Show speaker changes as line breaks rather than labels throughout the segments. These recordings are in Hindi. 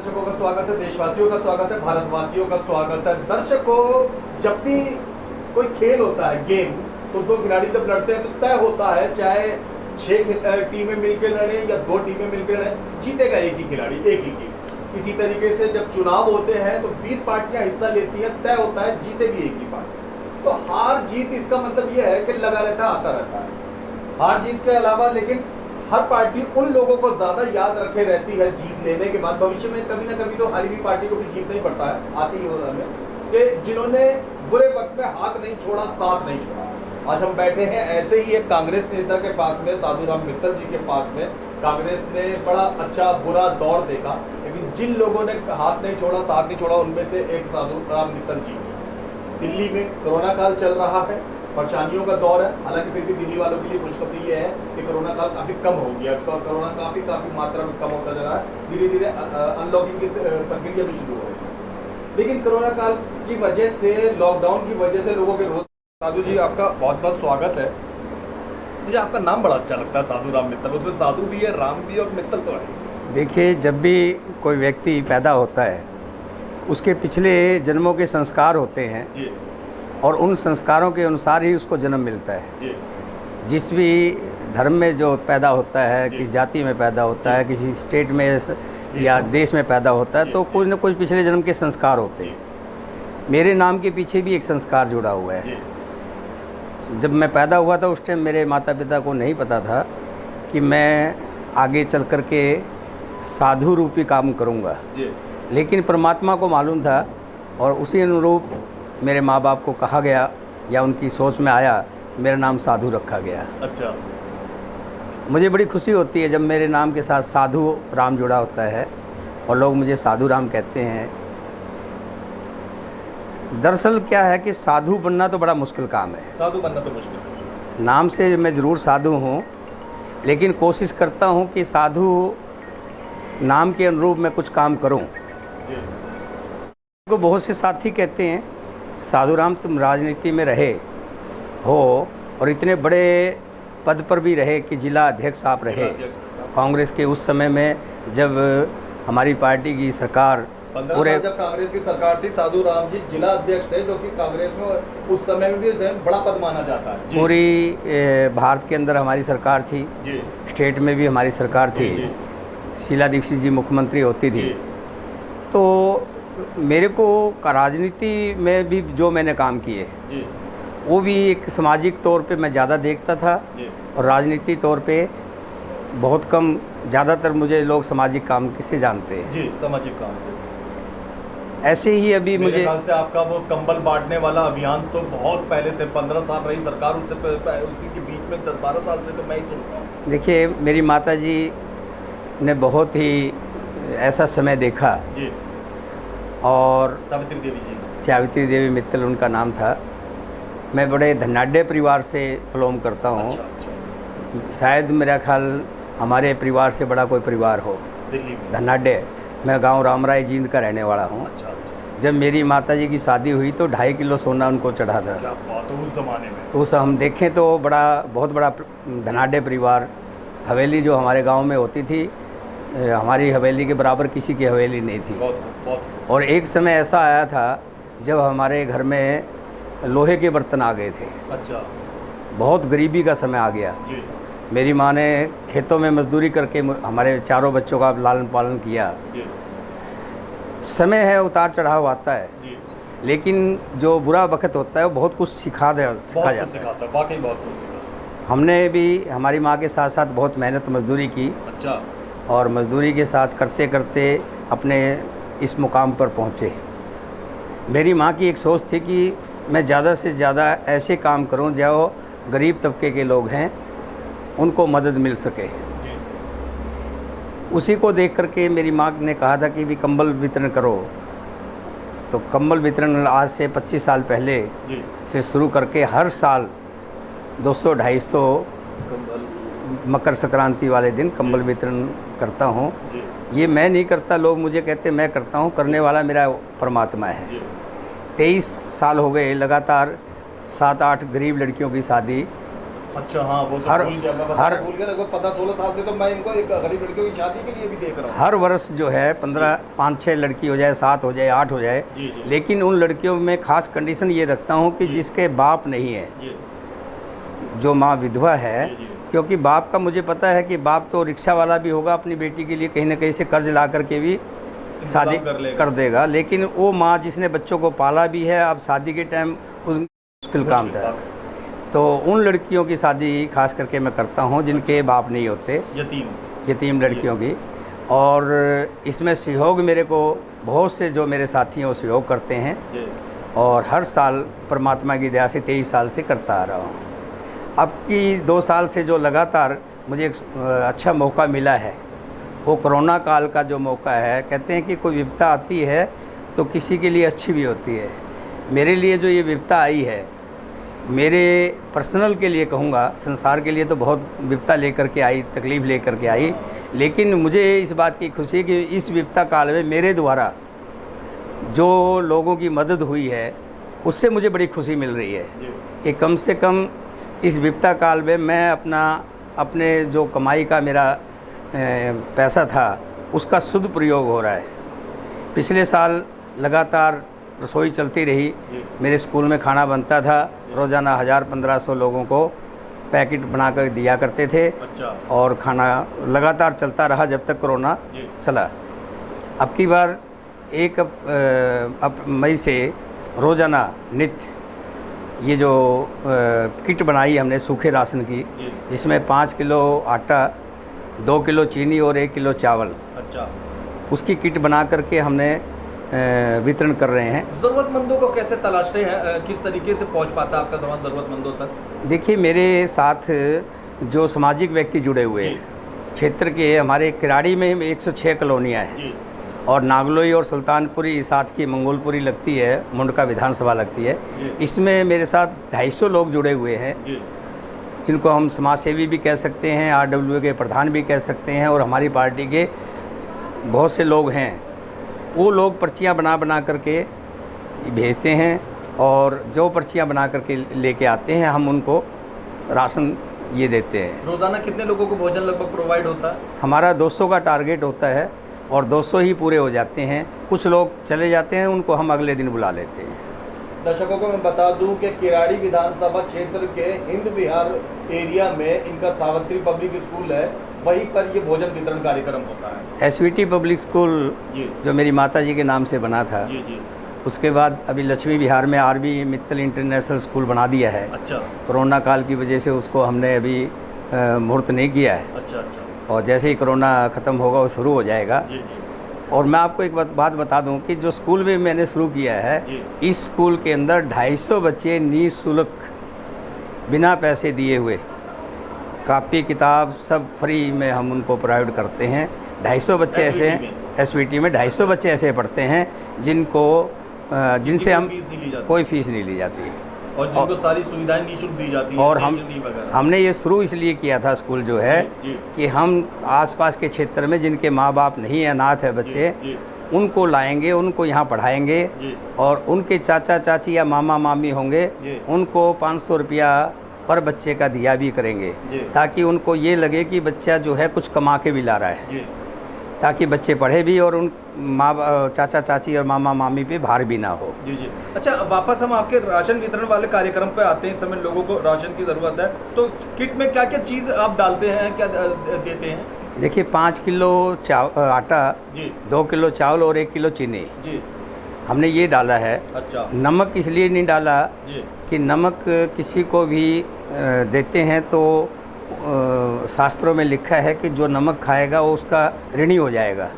दर्शकों का स्वागत है, देशवासियों का स्वागत है, भारतवासियों का स्वागत है। दर्शकों, जब भी कोई खेल होता है, गेम, तो दो खिलाड़ी जब लड़ते हैं तो तय होता है, चाहे 6 टीमें मिलकर लड़े या 2 टीमें मिलकर लड़े, जीतेगा एक ही खिलाड़ी, एक ही टीम। इसी तरीके से जब चुनाव होते हैं तो 20 पार्टियां हिस्सा लेती हैं, तय होता है जीतेगी एक ही पार्टी। तो हार जीत इसका मतलब यह है कि लगा रहता है, आता रहता है। हार जीत के अलावा लेकिन हर पार्टी उन लोगों को ज्यादा याद रखे रहती है जीत लेने के बाद। भविष्य में कभी ना कभी तो हारी हुई पार्टी को भी जीतना ही पड़ता है, आती ही होता है कि जिन्होंने बुरे वक्त में हाथ नहीं छोड़ा, साथ नहीं छोड़ा। आज हम बैठे हैं ऐसे ही एक कांग्रेस नेता के पास में, साधुराम मित्तल जी के पास में। कांग्रेस ने बड़ा अच्छा बुरा दौर देखा, लेकिन जिन लोगों ने हाथ नहीं छोड़ा, साथ नहीं छोड़ा, उनमें से एक साधुराम मित्तल जी। दिल्ली में कोरोना काल चल रहा है, परेशानियों का दौर है, हालांकि फिर भी दिल्ली वालों के लिए खुशखबरी ये है कि कोरोना काल काफ़ी कम हो गया। कोरोना काफ़ी मात्रा में कम होता जा रहा है, धीरे धीरे अनलॉकिंग की प्रक्रिया भी शुरू हो रही है। लेकिन कोरोना काल की वजह से, लॉकडाउन की वजह से लोगों के रोज। साधु जी, आपका बहुत बहुत स्वागत है। मुझे आपका नाम बड़ा अच्छा लगता है, साधुराम मित्तल। उसमें साधु भी है, राम भी और मित्तल तो है।
देखिए, जब भी कोई व्यक्ति पैदा होता है, उसके पिछले जन्मों के संस्कार होते हैं
जी। और
उन संस्कारों के अनुसार ही उसको जन्म मिलता है।
जी।
जिस भी धर्म में जो पैदा होता है, किस जाति में पैदा होता है, किसी स्टेट में या देश में पैदा होता है, तो कुछ न कुछ पिछले जन्म के संस्कार होते हैं। मेरे नाम के पीछे भी एक संस्कार जुड़ा हुआ है। जब मैं पैदा हुआ था उस टाइम मेरे माता पिता को नहीं पता था कि मैं आगे चल कर के साधु रूपी काम करूँगा, लेकिन परमात्मा को मालूम था और उसी अनुरूप मेरे माँ बाप को कहा गया या उनकी सोच में आया, मेरा नाम साधु रखा गया।
अच्छा।
मुझे बड़ी खुशी होती है जब मेरे नाम के साथ साधु राम जुड़ा होता है और लोग मुझे साधु राम कहते हैं। दरअसल क्या है कि साधु बनना तो बड़ा मुश्किल काम है।
साधु बनना तो मुश्किल है।
नाम से मैं ज़रूर साधु हूँ, लेकिन कोशिश करता हूँ कि साधु नाम के अनुरूप मैं कुछ काम करूँ। को बहुत से साथी कहते हैं, साधुराम तुम राजनीति में रहे हो और इतने बड़े पद पर भी रहे कि जिला अध्यक्ष आप रहे कांग्रेस के उस समय में, जब हमारी पार्टी की सरकार
पूरे जब कांग्रेस की सरकार थी, साधुराम जी जिला अध्यक्ष थे, जो कि कांग्रेस में उस समय में भी बड़ा पद माना जाता है।
पूरी भारत के अंदर हमारी सरकार थी जी। स्टेट में भी हमारी सरकार थी जी। शीला दीक्षित जी मुख्यमंत्री होती थी। तो मेरे को राजनीति में भी जो मैंने काम किए वो भी एक सामाजिक तौर पे मैं ज़्यादा देखता था और राजनीति तौर पे बहुत कम। ज़्यादातर मुझे लोग सामाजिक काम किससे जानते हैं
जी, सामाजिक काम से।
ऐसे ही अभी
मेरे
मुझे
ख्याल से आपका वो कंबल बांटने वाला अभियान तो बहुत पहले से, 15 साल रही सरकार, उससे उसी के बीच में 10-12 साल से तो मैं ही सुनता हूँ।
देखिए, मेरी माता जी ने बहुत ही ऐसा समय देखा
जी। और सावित्री देवी मित्तल
उनका नाम था। मैं बड़े धनाढ़ परिवार से बिलोंग करता हूँ।
अच्छा।
शायद मेरा ख्याल हमारे परिवार से बड़ा कोई परिवार हो
दिल्ली में।
धनाढ़। मैं गांव रामराय जींद का रहने वाला हूँ।
अच्छा।
जब मेरी माताजी की शादी हुई तो 2.5 किलो सोना उनको चढ़ा था।
क्या बात है, उस ज़माने में।
तो उस हम देखें तो बहुत बड़ा धनाढ़ परिवार। हवेली जो हमारे गाँव में होती थी, हमारी हवेली के बराबर किसी की हवेली नहीं थी।
बहुत।
और एक समय ऐसा आया था जब हमारे घर में लोहे के बर्तन आ गए थे।
अच्छा।
बहुत गरीबी का समय आ गया
जी।
मेरी माँ ने खेतों में मजदूरी करके हमारे 4 बच्चों का लालन पालन किया
जी।
समय है, उतार चढ़ाव आता है
जी।
लेकिन जो बुरा वक्त होता है वो बहुत कुछ सिखा जाता है।
वाकई बहुत कुछ सिखा।
हमने भी हमारी माँ के साथ साथ बहुत मेहनत मजदूरी की।
अच्छा। और
मजदूरी के साथ करते करते अपने इस मुकाम पर पहुँचे। मेरी माँ की एक सोच थी कि मैं ज़्यादा से ज़्यादा ऐसे काम करूं जो गरीब तबके के लोग हैं उनको मदद मिल सके
जी।
उसी को देख करके मेरी माँ ने कहा था कि भी कंबल वितरण करो। तो कंबल वितरण आज से 25 साल पहले
जी।
से शुरू करके हर साल 200-250 मकर संक्रांति वाले दिन कंबल वितरण करता हूँ। ये मैं नहीं करता, लोग मुझे कहते मैं करता हूँ, करने वाला मेरा परमात्मा है। 23 साल हो गए लगातार 7-8 गरीब लड़कियों की शादी
अच्छा हाँ, वो तो
हर-
भूल गया, मैं
हर-
भूल गया। लगभग 15-16 साल से तो मैं इनको एक गरीब लड़कियों की शादी के लिए भी देख रहा हूँ।
हर वर्ष जो है 5-6 लड़की हो जाए, 7 हो जाए, 8 हो जाए,
जी, जी।
लेकिन उन लड़कियों में खास कंडीशन ये रखता हूँ कि
जी।
जिसके बाप नहीं है,
जी,
जो माँ विधवा है,
जी, जी।
क्योंकि बाप का मुझे पता है कि बाप तो रिक्शा वाला भी होगा, अपनी बेटी के लिए कहीं ना कहीं से कर्ज ला करके भी शादी कर देगा, लेकिन वो माँ जिसने बच्चों को पाला भी है, अब शादी के टाइम उस मुश्किल काम था। तो उन लड़कियों की शादी खास करके मैं करता हूँ जिनके बाप नहीं होते, यतीम लड़कियों की। और इसमें सहयोग मेरे को बहुत से जो मेरे साथी हैं वो सहयोग करते हैं, और हर साल परमात्मा की दया से 23 साल से करता आ रहा हूँ। अब की 2 साल से जो लगातार मुझे एक अच्छा मौका मिला है, वो कोरोना काल का जो मौका है। कहते हैं कि कोई विपदा आती है तो किसी के लिए अच्छी भी होती है। मेरे लिए जो ये विपदा आई है, मेरे पर्सनल के लिए कहूँगा, संसार के लिए तो बहुत विपदा लेकर के आई, तकलीफ़ लेकर के आई, लेकिन मुझे इस बात की खुशी है कि इस विपदा काल में मेरे द्वारा जो लोगों की मदद हुई है, उससे मुझे बड़ी खुशी मिल रही है कि कम से कम इस विपदा काल में मैं अपने जो कमाई का मेरा पैसा था उसका सदुपयोग हो रहा है। पिछले साल लगातार रसोई चलती रही, मेरे स्कूल में खाना बनता था, रोज़ाना 1000-1500 लोगों को पैकेट बना कर दिया करते थे।
अच्छा।
और खाना लगातार चलता रहा जब तक कोरोना चला। अब की बार 1 मई से रोज़ाना नित्य ये जो किट बनाई हमने सूखे राशन की, जिसमें 5 किलो आटा, 2 किलो चीनी और 1 किलो चावल,
अच्छा,
उसकी किट बना करके हमने वितरण कर रहे हैं।
ज़रूरतमंदों को कैसे तलाशते हैं, किस तरीके से पहुंच पाता है आपका सामान ज़रूरतमंदों तक?
देखिए, मेरे साथ जो सामाजिक व्यक्ति जुड़े हुए हैं क्षेत्र के, हमारे किराड़ी में 106 कॉलोनियाँ हैं, और नागलोई और सुल्तानपुरी साथ की मंगोलपुरी लगती है, मुंडका विधानसभा लगती है। इसमें मेरे साथ 250 लोग जुड़े हुए हैं, जिनको हम समाज सेवी भी कह सकते हैं, RWA के प्रधान भी कह सकते हैं, और हमारी पार्टी के बहुत से लोग हैं। वो लोग पर्चियाँ बना करके भेजते हैं, और जो पर्चियाँ बना करके लेके आते हैं, हम उनको राशन ये देते हैं।
रोज़ाना कितने लोगों को भोजन लगभग प्रोवाइड होता है?
हमारा 200 का टारगेट होता है, और 200 ही पूरे हो जाते हैं। कुछ लोग चले जाते हैं, उनको हम अगले दिन बुला लेते हैं।
दर्शकों को मैं बता दूं कि किराड़ी विधानसभा क्षेत्र के हिंद विहार एरिया में इनका सावित्री पब्लिक स्कूल है, वहीं पर ये भोजन वितरण कार्यक्रम होता है।
SVT पब्लिक स्कूल जो मेरी माता जी के नाम से बना था, उसके बाद अभी लक्ष्मी विहार में RB मित्तल इंटरनेशनल स्कूल बना दिया है।
अच्छा।
कोरोना काल की वजह से उसको हमने अभी मुहूर्त नहीं किया है।
अच्छा,
और जैसे ही कोरोना ख़त्म होगा वो शुरू हो जाएगा। और मैं आपको एक बात बता दूं कि जो स्कूल में मैंने शुरू किया है, इस स्कूल के अंदर 250 बच्चे निःशुल्क, बिना पैसे दिए हुए, कापी किताब सब फ्री में हम उनको प्रोवाइड करते हैं। 250 बच्चे ऐसे हैं, SVT में 250 बच्चे ऐसे पढ़ते हैं जिनसे हम कोई फीस नहीं ली जाती है,
और जिनको सारी सुविधाएं निःशुल्क दी जाती हैं।
और हमने ये शुरू इसलिए किया था स्कूल जो है कि हम आसपास के क्षेत्र में जिनके माँ बाप नहीं है, अनाथ है बच्चे, उनको लाएंगे, उनको यहाँ पढ़ाएंगे, और उनके चाचा चाची या मामा मामी होंगे, उनको 500 रुपया पर बच्चे का दिया भी करेंगे, ताकि उनको ये लगे कि बच्चा जो है कुछ कमा के भी ला रहा है, ताकि बच्चे पढ़े भी और उन चाचा चाची और मामा मामी पे भार भी ना हो।
जी। अच्छा, वापस हम आपके राशन वितरण वाले कार्यक्रम पे आते हैं। इस समय लोगों को राशन की ज़रूरत है, तो किट में क्या क्या चीज़ आप डालते हैं, क्या देते हैं?
देखिए, 5 किलो आटा, 2 किलो चावल और 1 किलो चीनी हमने ये डाला है।
अच्छा।
नमक इसलिए नहीं डाला कि नमक किसी को भी देते हैं तो शास्त्रों में लिखा है कि जो नमक खाएगा वो उसका ऋणी हो जाएगा।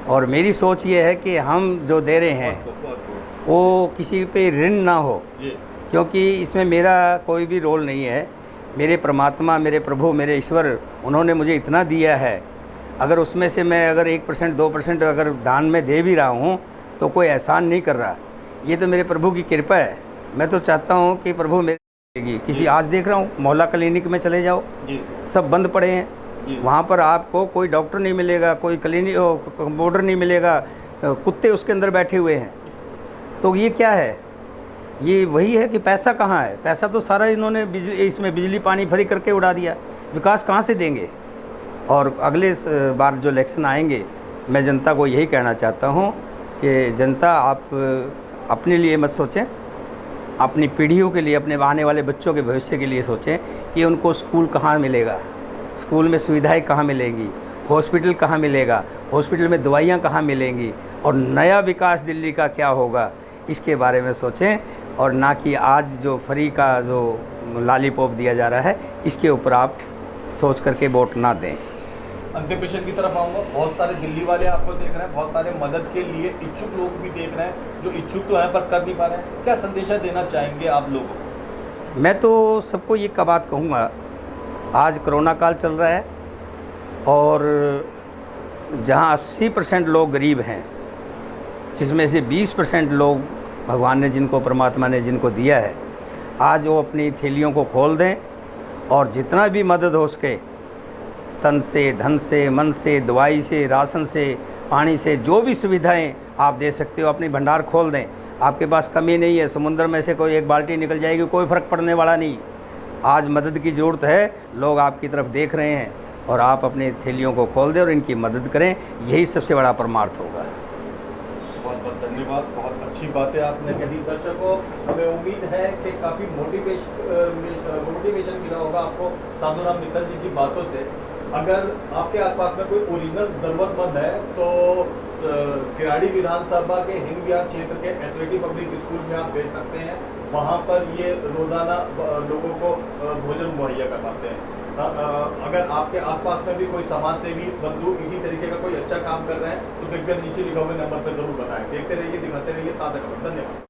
और मेरी सोच ये है कि हम जो दे रहे हैं वो किसी पे ऋण ना हो, क्योंकि इसमें मेरा कोई भी रोल नहीं है। मेरे परमात्मा, मेरे प्रभु, मेरे ईश्वर, उन्होंने मुझे इतना दिया है। अगर उसमें से मैं अगर 1% 2% अगर दान में दे भी रहा हूँ तो कोई एहसान नहीं कर रहा, ये तो मेरे प्रभु की कृपा है। मैं तो चाहता हूँ कि प्रभु मेरे किसी, आज देख रहा हूँ मोहल्ला क्लिनिक में चले जाओ, सब बंद पड़े हैं, वहाँ पर आपको कोई डॉक्टर नहीं मिलेगा, कोई क्लिनिक कंपाउंडर नहीं मिलेगा, कुत्ते उसके अंदर बैठे हुए हैं। तो ये क्या है? ये वही है कि पैसा कहाँ है, पैसा तो सारा इन्होंने इसमें बिजली पानी फ्री करके उड़ा दिया, विकास कहाँ से देंगे। और अगले बार जो इलेक्शन आएंगे, मैं जनता को यही कहना चाहता हूँ कि जनता आप अपने लिए मत सोचें, अपनी पीढ़ियों के लिए, अपने आने वाले बच्चों के भविष्य के लिए सोचें कि उनको स्कूल कहाँ मिलेगा, स्कूल में सुविधाएं कहाँ मिलेंगी, हॉस्पिटल कहाँ मिलेगा, हॉस्पिटल में दवाइयाँ कहाँ मिलेंगी, और नया विकास दिल्ली का क्या होगा, इसके बारे में सोचें। और ना कि आज जो फ्री का जो लॉलीपॉप दिया जा रहा है, इसके ऊपर आप सोच करके वोट ना दें।
अंतिम प्रश्न की तरफ आऊँगा। बहुत सारे दिल्ली वाले आपको देख रहे हैं, बहुत सारे मदद के लिए इच्छुक लोग भी देख रहे हैं, जो इच्छुक तो हैं पर कर नहीं पा रहे हैं। क्या संदेशा देना चाहेंगे आप लोगों को?
मैं तो सबको ये बात कहूँगा, आज कोरोना काल चल रहा है और जहाँ 80% लोग गरीब हैं, जिसमें से 20% लोग भगवान ने जिनको, परमात्मा ने जिनको दिया है, आज वो अपनी थैलियों को खोल दें और जितना भी मदद हो सके, तन से, धन से, मन से, दवाई से, राशन से, पानी से, जो भी सुविधाएं आप दे सकते हो, अपनी भंडार खोल दें। आपके पास कमी नहीं है, समुद्र में से कोई एक बाल्टी निकल जाएगी, कोई फ़र्क पड़ने वाला नहीं। आज मदद की ज़रूरत है, लोग आपकी तरफ देख रहे हैं और आप अपने थैलियों को खोल दें और इनकी मदद करें, यही सबसे बड़ा परमार्थ होगा।
बहुत बहुत धन्यवाद, बहुत अच्छी बातें आपने कही। दर्शकों, हमें उम्मीद है कि काफ़ी मोटिवेशन मिला होगा आपको साधुराम मित्तल जी की बातों से। अगर आपके आसपास में कोई ओरिजिनल ज़रूरतमंद है तो किराड़ी विधानसभा के हिंद विहार क्षेत्र के एसवीटी पब्लिक स्कूल में आप भेज सकते हैं। वहाँ पर ये रोज़ाना लोगों को भोजन मुहैया करवाते हैं। अगर आपके आसपास में भी कोई समाज सेवी बंधु इसी तरीके का कोई अच्छा काम कर रहे हैं तो कृपया नीचे लिखे हुए नंबर पर जरूर बताएं। देखते रहिए, दिखाते रहिए ताज़ा खबर। धन्यवाद।